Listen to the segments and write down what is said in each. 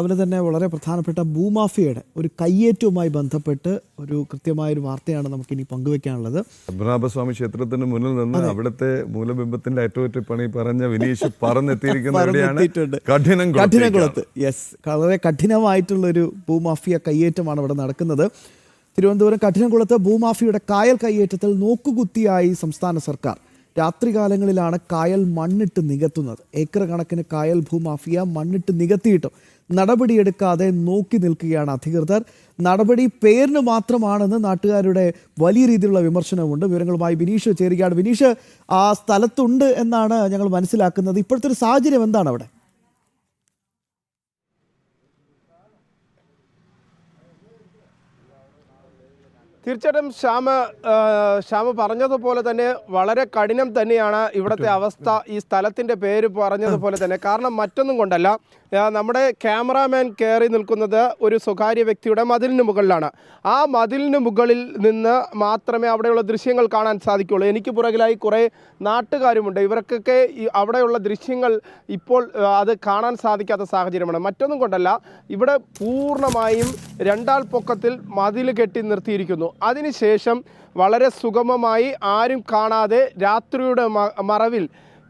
അതുപോലെ തന്നെ വളരെ പ്രധാനപ്പെട്ട ഭൂമാഫിയയുടെ ഒരു കയ്യേറ്റവുമായി ബന്ധപ്പെട്ട് ഒരു കൃത്യമായൊരു വാർത്തയാണ് നമുക്കിനി പങ്കുവെക്കാനുള്ളത്. പത്മനാഭസ്വാമി ക്ഷേത്രത്തിന് മുന്നിൽ നിന്ന് അവിടുത്തെ മൂലബിംബത്തിന്റെ അറ്റകുറ്റപ്പണി പറഞ്ഞ വിനീഷ് പറന്നെത്തിയിരിക്കുന്നത് കഠിനംകുളത്ത്. യെസ്, വളരെ കഠിനമായിട്ടുള്ളൊരു ഭൂമാഫിയ കയ്യേറ്റമാണ് ഇവിടെ നടക്കുന്നത്. തിരുവനന്തപുരം കഠിനംകുളത്ത് ഭൂമാഫിയുടെ കായൽ കയ്യേറ്റത്തിൽ നോക്കുകുത്തിയായി സംസ്ഥാന സർക്കാർ. രാത്രികാലങ്ങളിലാണ് കായൽ മണ്ണിട്ട് നികത്തുന്നത്. ഏക്കർ കണക്കിന് കായൽ ഭൂമാഫിയ മണ്ണിട്ട് നികത്തിയിട്ടും നടപടിയെടുക്കാതെ നോക്കി നിൽക്കുകയാണ് അധികൃതർ. നടപടി പേരിന് മാത്രമാണെന്ന് നാട്ടുകാരുടെ വലിയ രീതിയിലുള്ള വിമർശനമുണ്ട്. വിവരങ്ങളുമായി ബിനീഷ് ചേരുകയാണ്. ബിനീഷ്, ആ സ്ഥലത്തുണ്ട് എന്നാണ് ഞങ്ങൾ മനസ്സിലാക്കുന്നത്. ഇപ്പോഴത്തെ ഒരു സാഹചര്യം എന്താണ് അവിടെ? തീർച്ചയായിട്ടും ശ്യാമ പറഞ്ഞതുപോലെ തന്നെ വളരെ കഠിനം തന്നെയാണ് ഇവിടുത്തെ അവസ്ഥ. ഈ സ്ഥലത്തിൻ്റെ പേര് പറഞ്ഞതുപോലെ തന്നെ. കാരണം മറ്റൊന്നും കൊണ്ടല്ല, നമ്മുടെ ക്യാമറാമാൻ കയറി നിൽക്കുന്നത് ഒരു സ്വകാര്യ വ്യക്തിയുടെ മതിലിന് മുകളിലാണ്. ആ മതിലിന് മുകളിൽ നിന്ന് മാത്രമേ അവിടെയുള്ള ദൃശ്യങ്ങൾ കാണാൻ സാധിക്കുകയുള്ളൂ. എനിക്ക് പുറകിലായി കുറേ നാട്ടുകാരുമുണ്ട്. ഇവർക്കൊക്കെ അവിടെയുള്ള ദൃശ്യങ്ങൾ ഇപ്പോൾ അത് കാണാൻ സാധിക്കാത്ത സാഹചര്യമാണ്. മറ്റൊന്നും കൊണ്ടല്ല, ഇവിടെ പൂർണ്ണമായും രണ്ടാൾ പൊക്കത്തിൽ മതിൽ കെട്ടി നിർത്തിയിരിക്കുന്നു. അതിനുശേഷം വളരെ സുഗമമായി ആരും കാണാതെ രാത്രിയുടെ മറവിൽ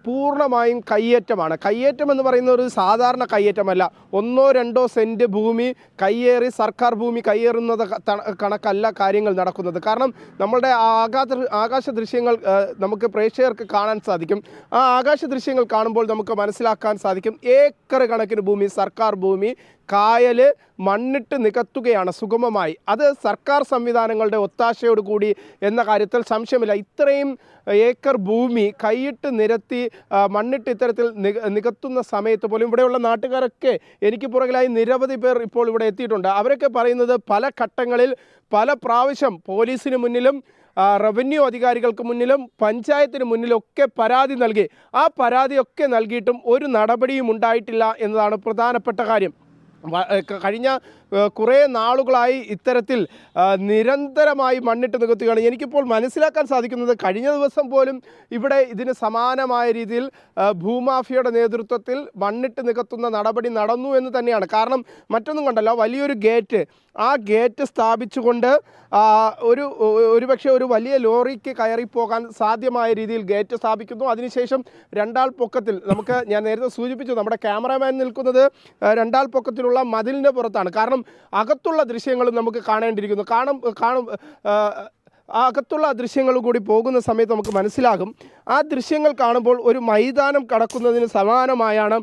പൂർണ്ണമായും കയ്യേറ്റമാണ്. കയ്യേറ്റം എന്ന് പറയുന്ന ഒരു സാധാരണ കയ്യേറ്റമല്ല. 1-2 സെൻറ്റ് ഭൂമി കയ്യേറി സർക്കാർ ഭൂമി കയ്യേറുന്നത് കണക്കല്ല കാര്യങ്ങൾ നടക്കുന്നത്. കാരണം നമ്മളുടെ ആകാശ ദൃശ്യങ്ങൾ നമുക്ക് പ്രേക്ഷകർക്ക് കാണാൻ സാധിക്കും. ആ ആകാശ ദൃശ്യങ്ങൾ കാണുമ്പോൾ നമുക്ക് മനസ്സിലാക്കാൻ സാധിക്കും, ഏക്കർ കണക്കിന് ഭൂമി, സർക്കാർ ഭൂമി കായൽ മണ്ണിട്ട് നികത്തുകയാണ് സുഗമമായി. അത് സർക്കാർ സംവിധാനങ്ങളുടെ ഒത്താശയോട് കൂടി എന്ന കാര്യത്തിൽ സംശയമില്ല. ഇത്രയും ഏക്കർ ഭൂമി കൈയിട്ട് നിരത്തി മണ്ണിട്ട് ഇത്തരത്തിൽ നികത്തുന്ന സമയത്ത് പോലും ഇവിടെയുള്ള നാട്ടുകാരൊക്കെ, എനിക്ക് പുറകിലായി നിരവധി പേർ ഇപ്പോൾ ഇവിടെ എത്തിയിട്ടുണ്ട്. അവരൊക്കെ പറയുന്നത് പല ഘട്ടങ്ങളിൽ പല പ്രാവശ്യം പോലീസിന് മുന്നിലും റവന്യൂ അധികാരികൾക്ക് മുന്നിലും പഞ്ചായത്തിന് മുന്നിലൊക്കെ പരാതി നൽകി. ആ പരാതിയൊക്കെ നൽകിയിട്ടും ഒരു നടപടിയും ഉണ്ടായിട്ടില്ല എന്നതാണ് പ്രധാനപ്പെട്ട കാര്യം. കഴിഞ്ഞ കുറേ നാളുകളായി ഇത്തരത്തിൽ നിരന്തരമായി മണ്ണിട്ട് നികത്തുകയാണ്. എനിക്കിപ്പോൾ മനസ്സിലാക്കാൻ സാധിക്കുന്നത്, കഴിഞ്ഞ ദിവസം പോലും ഇവിടെ ഇതിന് സമാനമായ രീതിയിൽ ഭൂമാഫിയയുടെ നേതൃത്വത്തിൽ മണ്ണിട്ട് നികത്തുന്ന നടപടി നടന്നു എന്ന് തന്നെയാണ്. കാരണം മറ്റൊന്നും കൊണ്ടല്ല, വലിയൊരു ഗേറ്റ്, ആ ഗേറ്റ് സ്ഥാപിച്ചുകൊണ്ട് ഒരുപക്ഷെ ഒരു വലിയ ലോറിക്ക് കയറിപ്പോകാൻ സാധ്യമായ രീതിയിൽ ഗേറ്റ് സ്ഥാപിക്കുന്നു. അതിനുശേഷം രണ്ടാൾ പൊക്കത്തിൽ, ഞാൻ നേരത്തെ സൂചിപ്പിച്ചു, നമ്മുടെ ക്യാമറാമാൻ നിൽക്കുന്നത് രണ്ടാൾ പൊക്കത്തിലുള്ള മതിലിൻ്റെ പുറത്താണ്. കാരണം അകത്തുള്ള ദൃശ്യങ്ങളും നമുക്ക് കാണേണ്ടിയിരിക്കുന്നു. അകത്തുള്ള ദൃശ്യങ്ങൾ കൂടി പോകുന്ന സമയത്ത് നമുക്ക് മനസ്സിലാകും. ആ ദൃശ്യങ്ങൾ കാണുമ്പോൾ ഒരു മൈതാനം കടക്കുന്നതിന് സമാനമായാണ്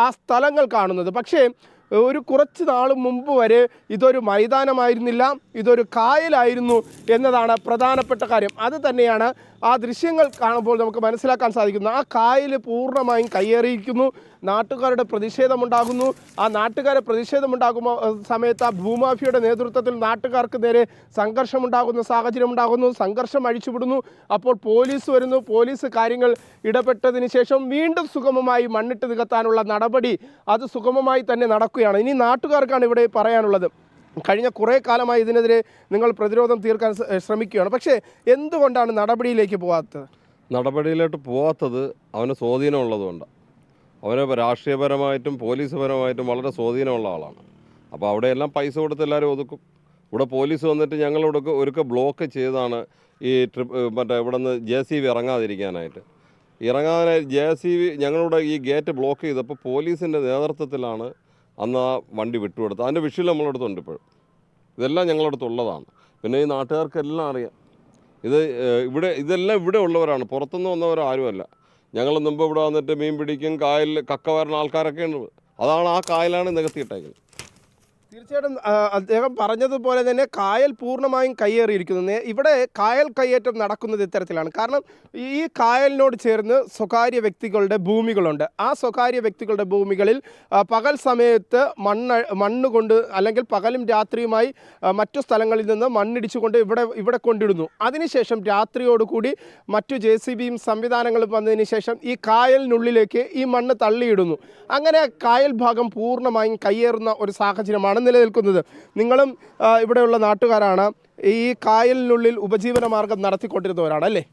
ആ സ്ഥലങ്ങൾ കാണുന്നത്. പക്ഷേ ഒരു കുറച്ച് നാൾ മുമ്പ് വരെ ഇതൊരു മൈതാനമായിരുന്നില്ല, ഇതൊരു കായലായിരുന്നു എന്നതാണ് പ്രധാനപ്പെട്ട കാര്യം. അത് തന്നെയാണ് ആ ദൃശ്യങ്ങൾ കാണുമ്പോൾ നമുക്ക് മനസ്സിലാക്കാൻ സാധിക്കുന്നു. ആ കായൽ പൂർണ്ണമായും കയ്യേറിയിരിക്കുന്നു. നാട്ടുകാരുടെ പ്രതിഷേധമുണ്ടാകുന്നു. ആ നാട്ടുകാരെ പ്രതിഷേധമുണ്ടാകുമ്പോൾ സമയത്ത് ആ ഭൂമാഫിയയുടെ നേതൃത്വത്തിൽ നാട്ടുകാർക്ക് നേരെ സംഘർഷമുണ്ടാകുന്ന സാഹചര്യം ഉണ്ടാകുന്നു. സംഘർഷം അഴിച്ചുവിടുന്നു. അപ്പോൾ പോലീസ് വരുന്നു. പോലീസ് കാര്യങ്ങൾ ഇടപെട്ടതിന് ശേഷം വീണ്ടും സുഗമമായി മണ്ണിട്ട് നികത്താനുള്ള നടപടി അത് സുഗമമായി തന്നെ നടക്കുകയാണ്. ഇനി നാട്ടുകാർക്കാണ് ഇവിടെ പറയാനുള്ളത്. കഴിഞ്ഞ കുറേ കാലമായി ഇതിനെതിരെ നിങ്ങൾ പ്രതിരോധം തീർക്കാൻ ശ്രമിക്കുകയാണ്. പക്ഷേ എന്തുകൊണ്ടാണ് നടപടിയിലേക്ക് പോകാത്തത്? അവന് സ്വാധീനമുള്ളതുകൊണ്ടാണ്. അവന് രാഷ്ട്രീയപരമായിട്ടും പോലീസുപരമായിട്ടും വളരെ സ്വാധീനമുള്ള ആളാണ്. അപ്പോൾ അവിടെയെല്ലാം പൈസ കൊടുത്ത് എല്ലാവരും ഒതുക്കും. ഇവിടെ പോലീസ് വന്നിട്ട് ഞങ്ങളിവിടെ ഒരുക്ക ബ്ലോക്ക് ചെയ്താണ് ഈ ഇവിടെ നിന്ന് JCB ഇറങ്ങാതിരിക്കാനായിട്ട്. JCB ഞങ്ങളിവിടെ ഈ ഗേറ്റ് ബ്ലോക്ക് ചെയ്തപ്പോൾ പോലീസിൻ്റെ നേതൃത്വത്തിലാണ് അന്ന് ആ വണ്ടി വിട്ടുകൊടുത്തത്. അതിൻ്റെ വിഷ്വൽ നമ്മളടുത്തുണ്ട് ഇപ്പോഴും. ഇതെല്ലാം ഞങ്ങളടുത്തുള്ളതാണ്. പിന്നെ ഈ നാട്ടുകാർക്കെല്ലാം അറിയാം. ഇതെല്ലാം ഇവിടെ ഉള്ളവരാണ്, പുറത്തുനിന്ന് വന്നവരാരുമല്ല. ഞങ്ങൾ മുമ്പ് ഇവിടെ വന്നിട്ട് മീൻ പിടിക്കും, കായലിൽ കക്ക വരുന്ന ആൾക്കാരൊക്കെ ഉണ്ട്. അതാണ് ആ കായലാണ് നികത്തിയിട്ടേക്കുന്നത്. തീർച്ചയായിട്ടും അദ്ദേഹം പറഞ്ഞതുപോലെ തന്നെ കായൽ പൂർണ്ണമായും കയ്യേറിയിരിക്കുന്നു. ഇവിടെ കായൽ കയ്യേറ്റം നടക്കുന്നത് ഇത്തരത്തിലാണ്. കാരണം ഈ കായലിനോട് ചേർന്ന് സ്വകാര്യ വ്യക്തികളുടെ ഭൂമികളുണ്ട്. ആ സ്വകാര്യ വ്യക്തികളുടെ ഭൂമികളിൽ പകൽ സമയത്ത് മണ്ണ് കൊണ്ട്, അല്ലെങ്കിൽ പകലും രാത്രിയുമായി മറ്റു സ്ഥലങ്ങളിൽ നിന്ന് മണ്ണിടിച്ചുകൊണ്ട് ഇവിടെ കൊണ്ടിടുന്നു. അതിനുശേഷം രാത്രിയോടുകൂടി മറ്റു JCBയും സംവിധാനങ്ങളും വന്നതിന് ശേഷം ഈ കായലിനുള്ളിലേക്ക് ഈ മണ്ണ് തള്ളിയിടുന്നു. അങ്ങനെ കായൽ ഭാഗം പൂർണ്ണമായും കയ്യേറുന്ന ഒരു സാഹചര്യമാണ് നിലനിൽക്കുന്നത്. നിങ്ങളും ഇവിടെയുള്ള നാട്ടുകാരാണ്. ഈ കായലിനുള്ളിൽ ഉപജീവന മാർഗം നടത്തിക്കൊണ്ടിരുന്നവരാണ് അല്ലേ?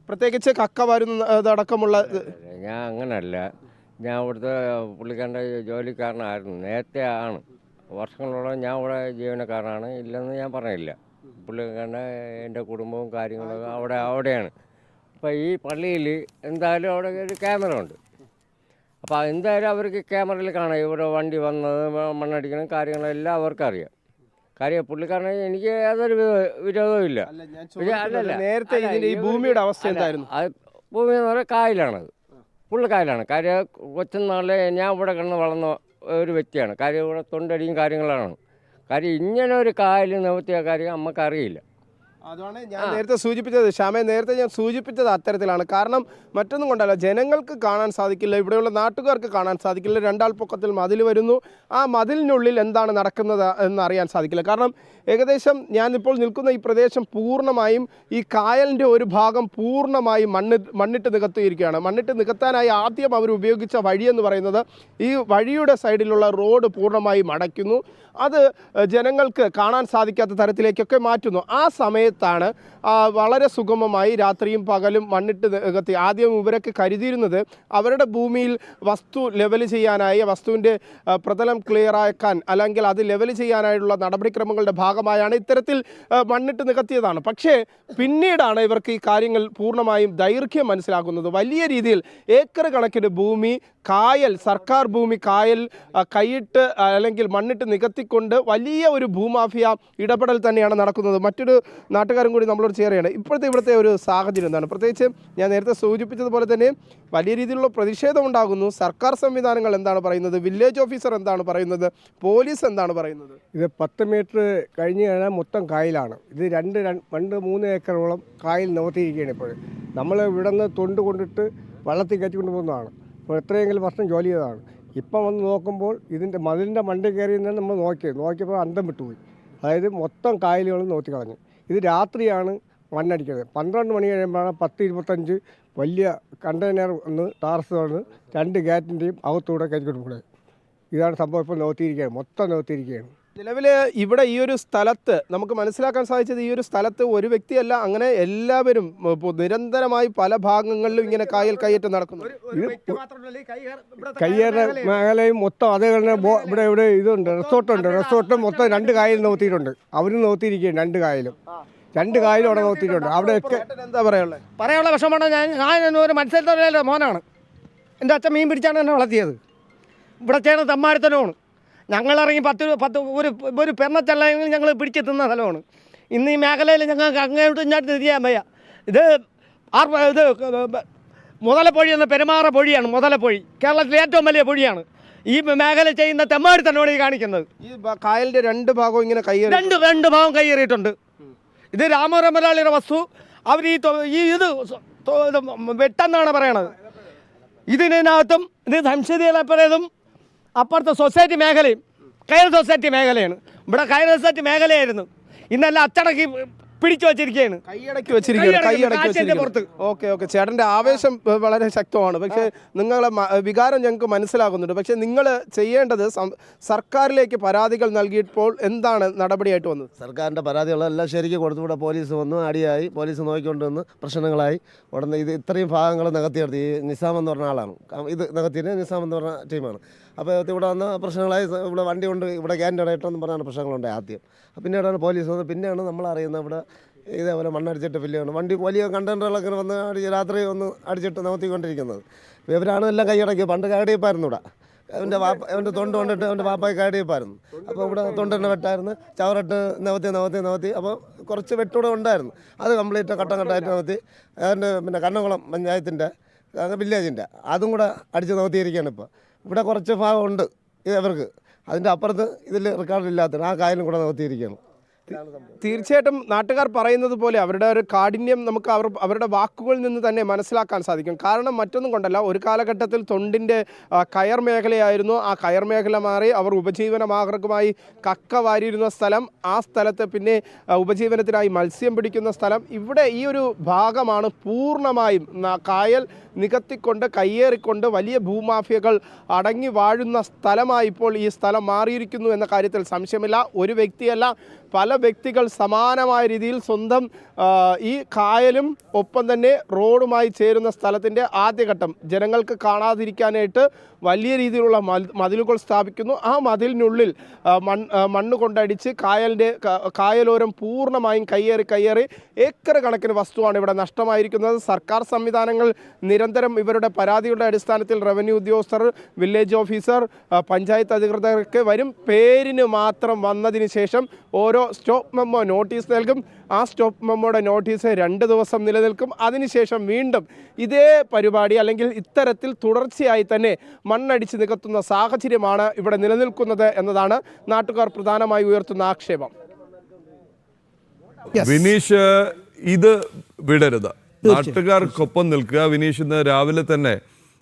പ്രത്യേകിച്ച് കക്ക വരുന്നതടക്കമുള്ള. ഞാൻ അങ്ങനല്ല, ഞാൻ ഇവിടുത്തെ പുള്ളിക്കാരൻ്റെ ജോലിക്കാരനായിരുന്നു, നേരത്തെ ആണ്. വർഷങ്ങളോളം ഞാൻ ഇവിടെ ജീവനക്കാരനാണ്, ഇല്ലെന്ന് ഞാൻ പറയില്ല. പുള്ളിക്കാരൻ്റെ എൻ്റെ കുടുംബവും കാര്യങ്ങളൊക്കെ അവിടെയാണ്. അപ്പോൾ ഈ പള്ളിയിൽ എന്തായാലും അവിടെ ഒരു ക്യാമറ ഉണ്ട്. അപ്പോൾ എന്തായാലും അവർക്ക് ക്യാമറയിൽ കാണാം ഇവിടെ വണ്ടി വന്നത്, മണ്ണടിക്കണം കാര്യങ്ങളെല്ലാം അവർക്കറിയാം. കാര്യം പുള്ളിക്കാരനെ എനിക്ക് യാതൊരു വിരോധവും ഇല്ല. നേരത്തെ ഇതിന്റെ ഈ ഭൂമിയുടെ അവസ്ഥ എന്തായിരുന്നു? അത് ഭൂമി എന്ന് പറയുന്നത് കായലാണത്, ഫുള്ള് കായലാണ്. കാര്യം കൊച്ചുനാളിലെ ഞാൻ ഇവിടെ കിടന്ന് വളർന്ന ഒരു വ്യക്തിയാണ്. കാര്യം ഇവിടെ തൊണ്ടടിയും കാര്യങ്ങളാണ്. കാര്യം ഇങ്ങനെ ഒരു കായൽ നിവർത്തിയ കാര്യം നമുക്കറിയില്ല. അതാണ് ഞാൻ നേരത്തെ സൂചിപ്പിച്ചത്, ശ്യാമയെ നേരത്തെ ഞാൻ സൂചിപ്പിച്ചത് അത്തരത്തിലാണ്. കാരണം മറ്റൊന്നും കൊണ്ടല്ല, ജനങ്ങൾക്ക് കാണാൻ സാധിക്കില്ല, ഇവിടെയുള്ള നാട്ടുകാർക്ക് കാണാൻ സാധിക്കില്ല. രണ്ടാൾ പൊക്കത്തിൽ മതിൽ വരുന്നു, ആ മതിലിനുള്ളിൽ എന്താണ് നടക്കുന്നത് എന്ന് അറിയാൻ സാധിക്കില്ല. കാരണം ഏകദേശം ഞാനിപ്പോൾ നിൽക്കുന്ന ഈ പ്രദേശം പൂർണ്ണമായും ഈ കായലിൻ്റെ ഒരു ഭാഗം പൂർണ്ണമായും മണ്ണിട്ട് നികത്തിയിരിക്കുകയാണ്. മണ്ണിട്ട് നികത്താനായി ആദ്യം അവർ ഉപയോഗിച്ച വഴിയെന്ന് പറയുന്നത് ഈ വഴിയുടെ സൈഡിലുള്ള റോഡ് പൂർണ്ണമായും അടയ്ക്കുന്നു. അത് ജനങ്ങൾക്ക് കാണാൻ സാധിക്കാത്ത തരത്തിലേക്കൊക്കെ മാറ്റുന്നു. ആ സമയത്താണ് വളരെ സുഗമമായി രാത്രിയും പകലും മണ്ണിട്ട് നികത്തി. ആദ്യം ഇവരൊക്കെ കരുതിയിരുന്നത് അവരുടെ ഭൂമിയിൽ വസ്തു ലെവൽ ചെയ്യാനായി, വസ്തുവിൻ്റെ പ്രതലം ക്ലിയറാക്കാൻ അല്ലെങ്കിൽ അത് ലെവൽ ചെയ്യാനായുള്ള നടപടിക്രമങ്ങളുടെ ഭാഗമായാണ് ഇത്തരത്തിൽ മണ്ണിട്ട് നികത്തിയതാണ്. പക്ഷേ പിന്നീടാണ് ഇവർക്ക് ഈ കാര്യങ്ങൾ പൂർണ്ണമായും ദൈർഘ്യം മനസ്സിലാക്കുന്നത്. വലിയ രീതിയിൽ ഏക്കർ കണക്കിന് ഭൂമി കായൽ, സർക്കാർ ഭൂമി കായൽ കൈയിട്ട് അല്ലെങ്കിൽ മണ്ണിട്ട് നികത്തിക്കൊണ്ട് വലിയ ഒരു ഭൂമാഫിയ ഇടപെടൽ തന്നെയാണ് നടക്കുന്നത്. മറ്റൊരു നാട്ടുകാരും കൂടി നമ്മളോട് ചേരുകയാണ്. ഇവിടുത്തെ ഒരു സാഹചര്യം എന്താണ്? പ്രത്യേകിച്ച് ഞാൻ നേരത്തെ സൂചിപ്പിച്ചതുപോലെ തന്നെ വലിയ രീതിയിലുള്ള പ്രതിഷേധം ഉണ്ടാകുന്നു. സർക്കാർ സംവിധാനങ്ങൾ എന്താണ് പറയുന്നത്? വില്ലേജ് ഓഫീസർ എന്താണ് പറയുന്നത്? പോലീസ് എന്താണ് പറയുന്നത്? ഇത് 10 മീറ്റർ കഴിഞ്ഞ് കഴിഞ്ഞാൽ മൊത്തം കായലാണ്. ഇത് 2-3 ഏക്കറോളം കായൽ നിവർത്തിയിരിക്കുകയാണ്. ഇപ്പോൾ നമ്മൾ ഇവിടെ നിന്ന് തൊണ്ട് കൊണ്ടിട്ട് വള്ളത്തിൽ കയറ്റിക്കൊണ്ട് പോകുന്നതാണ്. അപ്പോൾ എത്രയെങ്കിലും വർഷം ജോലി ചെയ്തതാണ്. ഇപ്പം വന്ന് നോക്കുമ്പോൾ ഇതിൻ്റെ മതിലിൻ്റെ മണ്ടി കയറി നിന്ന് നമ്മൾ നോക്കിയപ്പോൾ അന്തം വിട്ടുപോയി. അതായത് മൊത്തം കായലുകളും നോക്കി കളഞ്ഞു. ഇത് രാത്രിയാണ് മണ്ണടിക്കുന്നത്. 12 മണി കഴിയുമ്പോഴാണ് 10-25 വലിയ കണ്ടെയ്നർ ഒന്ന് ടാർസ് വന്ന് 2 ഗേറ്റിൻ്റെയും അകത്തൂടെ കയറ്റിക്കൊണ്ട് പോകുന്നത്. ഇതാണ് സംഭവം. ഇപ്പോൾ നോക്കിയിരിക്കുകയാണ്, മൊത്തം നോക്കിയിരിക്കുകയാണ്. നിലവിൽ ഇവിടെ ഈ ഒരു സ്ഥലത്ത് നമുക്ക് മനസ്സിലാക്കാൻ സാധിച്ചത്, ഈ ഒരു സ്ഥലത്ത് ഒരു വ്യക്തിയല്ല, അങ്ങനെ എല്ലാവരും നിരന്തരമായി പല ഭാഗങ്ങളിലും ഇങ്ങനെ കായൽ കയ്യേറ്റം നടക്കുന്നു. കയ്യേറ മേഖലയും മൊത്തം അതേ തന്നെ ഇവിടെ ഇതുണ്ട്, റിസോർട്ട് മൊത്തം 2 കായൽ നോക്കിയിട്ടുണ്ട്. അവരും നോക്കിയിരിക്കുകയാണ്. 2 കായലും അവിടെ നോക്കിയിട്ടുണ്ട്. അവിടെയൊക്കെ എന്താ പറയാനുള്ള വിഷമമാണ്. ഞാൻ ഒരു മത്സ്യത്തൊഴിലാളിയുടെ മോനാണ്. എൻ്റെ അച്ഛൻ മീൻ പിടിച്ചാണ് എന്നെ വളർത്തിയത്. ഇവിടെ ചെയ്യുന്ന തമ്മാടിത്തനമാണ്. ഞങ്ങളിറങ്ങി ഒരു പെണ്ണച്ചല്ലെങ്കിൽ ഞങ്ങൾ പിടിച്ച് തിന്ന സ്ഥലമാണ്. ഇന്ന് ഈ മേഖലയിൽ ഞങ്ങൾക്ക് അങ്ങോട്ട് ഇങ്ങോട്ട് തിരിയാൻ വയ്യ. ഇത് മുതലപ്പൊഴി എന്ന പെരുമാറ പൊഴിയാണ്. മുതലപ്പൊഴി കേരളത്തിലെ ഏറ്റവും വലിയ പൊഴിയാണ്. ഈ മേഖല ചെയ്യുന്ന തെമ്മാടിത്തനോട് ഈ കാണിക്കുന്നത്. ഈ കായലിൻ്റെ 2 ഭാഗവും ഇങ്ങനെ കയ്യേറി, രണ്ട് ഭാഗം കയ്യേറിയിട്ടുണ്ട്. ഇത് രാമമുരളിയുടെ വസ്തു. അവർ ഇത് വെട്ടെന്നാണ് പറയണത്. ഇതിനകത്തും ഇത് സംശയതയിലപ്പോഴേതും അപ്പുറത്തെ സൊസൈറ്റി മേഖലയും കയർ സൊസൈറ്റി മേഖലയാണ്. ഇവിടെ കയർ സൊസൈറ്റി മേഖലയായിരുന്നു. ഇന്നെല്ലാം അച്ചടക്കി പിടിച്ചു വച്ചിരിക്കുകയാണ്, കൈയടക്കി വെച്ചിരിക്കുകയാണ്. ഓക്കെ, ചേട്ടൻ്റെ ആവേശം വളരെ ശക്തമാണ്. പക്ഷേ നിങ്ങളെ വികാരം ഞങ്ങൾക്ക് മനസ്സിലാകുന്നുണ്ട്. പക്ഷേ നിങ്ങൾ ചെയ്യേണ്ടത് സർക്കാരിലേക്ക് പരാതികൾ നൽകിയപ്പോൾ എന്താണ് നടപടിയായിട്ട് വന്നത്? സർക്കാരിൻ്റെ പരാതികളെല്ലാം ശരിക്കും കൊടുത്തു. ഇവിടെ പോലീസ് വന്നു, അടിയായി, പോലീസ് നോക്കിക്കൊണ്ടുവന്ന് പ്രശ്നങ്ങളായി. ഉടനെ ഇത് ഇത്രയും ഭാഗങ്ങൾ നികത്തിയെടുത്ത് ഈ നിസാം എന്ന് പറഞ്ഞ ആളാണ് ഇത് നികത്തിയിട്ട്, നിസാം എന്ന് പറഞ്ഞ ടീമാണ്. അപ്പോൾ ഇവിടെ വന്ന പ്രശ്നങ്ങളായി. ഇവിടെ വണ്ടി കൊണ്ട് ഇവിടെ ക്യാൻ്റെ ഇടയിട്ടെന്ന് പറഞ്ഞാണ് പ്രശ്നങ്ങളുണ്ടായി ആദ്യം. പിന്നീടാണ് പോലീസ് വന്നത്. പിന്നെയാണ് നമ്മൾ അറിയുന്നത് ഇവിടെ ഇതേപോലെ മണ്ണടിച്ചിട്ട് ഫില്ലാണ് വണ്ടി വലിയ കണ്ടെയ്നറുകളൊക്കെ വന്ന് രാത്രി ഒന്ന് അടിച്ചിട്ട് നിവർത്തിക്കൊണ്ടിരിക്കുന്നത്. ഇവരാണ് എല്ലാം കൈയടക്കി. പണ്ട് കയടിയപ്പായിരുന്നു ഇവിടെ. അവൻ്റെ തൊണ്ട് കൊണ്ടിട്ട് അവൻ്റെ പാപ്പായി കയടിയപ്പായിരുന്നു. അപ്പോൾ ഇവിടെ തൊണ്ടിൻ്റെ വെട്ടായിരുന്നു, ചവറിട്ട് നിവർത്തി. അപ്പോൾ കുറച്ച് വെട്ടൂടെ ഉണ്ടായിരുന്നു. അത് കംപ്ലീറ്റ് ഘട്ടം ഘട്ടമായിട്ട് നിവർത്തി. അതിൻ്റെ പിന്നെ കണ്ണംകുളം പഞ്ചായത്തിൻ്റെ വില്ലേജിൻ്റെ അതും കൂടെ അടിച്ച് നിവർത്തിയിരിക്കുകയാണ്. ഇപ്പോൾ ഇവിടെ കുറച്ച് ഭാഗമുണ്ട് ഇവർക്ക്. അതിൻ്റെ അപ്പുറത്ത് ഇതിൽ റെക്കോർഡില്ലാത്തത് ആ കായലും കൂടെ നിവർത്തിയിരിക്കുകയാണ്. തീർച്ചയായിട്ടും നാട്ടുകാർ പറയുന്നത് പോലെ അവരുടെ ഒരു കാഠിന്യം നമുക്ക് അവരുടെ വാക്കുകളിൽ നിന്ന് തന്നെ മനസ്സിലാക്കാൻ സാധിക്കും. കാരണം മറ്റൊന്നും കൊണ്ടല്ല, ഒരു കാലഘട്ടത്തിൽ തൊണ്ടിൻ്റെ കയർ മേഖലയായിരുന്നു. ആ കയർ മേഖല മാറി അവർ ഉപജീവന മാർഗമായി കക്ക വാരിയിരുന്ന സ്ഥലം, ആ സ്ഥലത്ത് പിന്നെ ഉപജീവനത്തിനായി മത്സ്യം പിടിക്കുന്ന സ്ഥലം. ഇവിടെ ഈ ഒരു ഭാഗമാണ് പൂർണ്ണമായും കായൽ നികത്തിക്കൊണ്ട് കയ്യേറിക്കൊണ്ട് വലിയ ഭൂമാഫിയകൾ അടങ്ങി വാഴുന്ന സ്ഥലമായി ഇപ്പോൾ ഈ സ്ഥലം മാറിയിരിക്കുന്നു എന്ന കാര്യത്തിൽ സംശയമില്ല. ഒരു വ്യക്തിയല്ല, പല വ്യക്തികൾ സമാനമായ രീതിയിൽ സ്വന്തം ഈ കായലും ഒപ്പം തന്നെ റോഡുമായി ചേരുന്ന സ്ഥലത്തിൻ്റെ ആദ്യഘട്ടം ജനങ്ങൾക്ക് കാണാതിരിക്കാനായിട്ട് വലിയ രീതിയിലുള്ള മതിലുകൾ സ്ഥാപിക്കുന്നു. ആ മതിലിനുള്ളിൽ മണ്ണ് കൊണ്ടടിച്ച് കായലോരം പൂർണ്ണമായും കയ്യേറി ഏക്കർ കണക്കിന് വസ്തുവാണ് ഇവിടെ നഷ്ടമായിരിക്കുന്നത്. സർക്കാർ സംവിധാനങ്ങൾ നിരന്തരം ഇവരുടെ പരാതിയുടെ അടിസ്ഥാനത്തിൽ റവന്യൂ ഉദ്യോഗസ്ഥർ, വില്ലേജ് ഓഫീസർ, പഞ്ചായത്ത് അധികൃതർക്ക് വരും. പേരിന് മാത്രം വന്നതിന് ശേഷം ഓരോ സ്റ്റോപ്പ് മെമ്മോ നോട്ടീസ് നൽകും. ആ സ്റ്റോപ്പ് മെമ്മോയുടെ നോട്ടീസ് 2 ദിവസം നിലനിൽക്കും. അതിനുശേഷം വീണ്ടും ഇതേ പരിപാടി അല്ലെങ്കിൽ ഇത്തരത്തിൽ തുടർച്ചയായി തന്നെ മണ്ണടിച്ച് നികത്തുന്ന സാഹചര്യമാണ് ഇവിടെ നിലനിൽക്കുന്നത് എന്നതാണ് നാട്ടുകാർ പ്രധാനമായി ഉയർത്തുന്ന ആക്ഷേപം. വിനീഷ്, ഇത് വിടരുത്, നാട്ടുകാർക്കൊപ്പം നിൽക്കുക. വിനീഷ്, ഇന്ന് രാവിലെ തന്നെ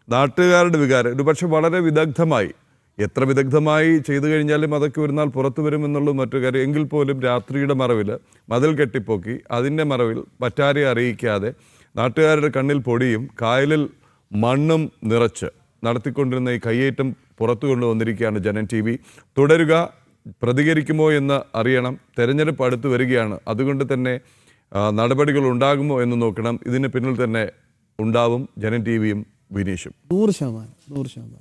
നാട്ടുകാരുടെ വികാരം ഒരുപക്ഷെ വളരെ വിദഗ്ധമായി, എത്ര വിദഗ്ധമായി ചെയ്തു കഴിഞ്ഞാലും അതൊക്കെ ഒരു നാൾ പുറത്തു വരുമെന്നുള്ളത് മറ്റൊരു കാര്യം. എങ്കിൽ പോലും രാത്രിയുടെ മറവിൽ മതിൽ കെട്ടിപ്പൊക്കി അതിൻ്റെ മറവിൽ മറ്റാരെ അറിയിക്കാതെ നാട്ടുകാരുടെ കണ്ണിൽ പൊടിയും കായലിൽ മണ്ണും നിറച്ച് നടത്തിക്കൊണ്ടിരുന്ന ഈ കയ്യേറ്റം പുറത്തു കൊണ്ടുവന്നിരിക്കുകയാണ് ജനം TV. തുടരുക, പ്രതികരിക്കുമോ എന്ന് അറിയണം. തെരഞ്ഞെടുപ്പ് അടുത്ത് വരികയാണ്, അതുകൊണ്ട് തന്നെ നടപടികൾ ഉണ്ടാകുമോ എന്ന് നോക്കണം. ഇതിന് പിന്നിൽ തന്നെ ഉണ്ടാവും ജനം TVയും വിനീഷും. 100%.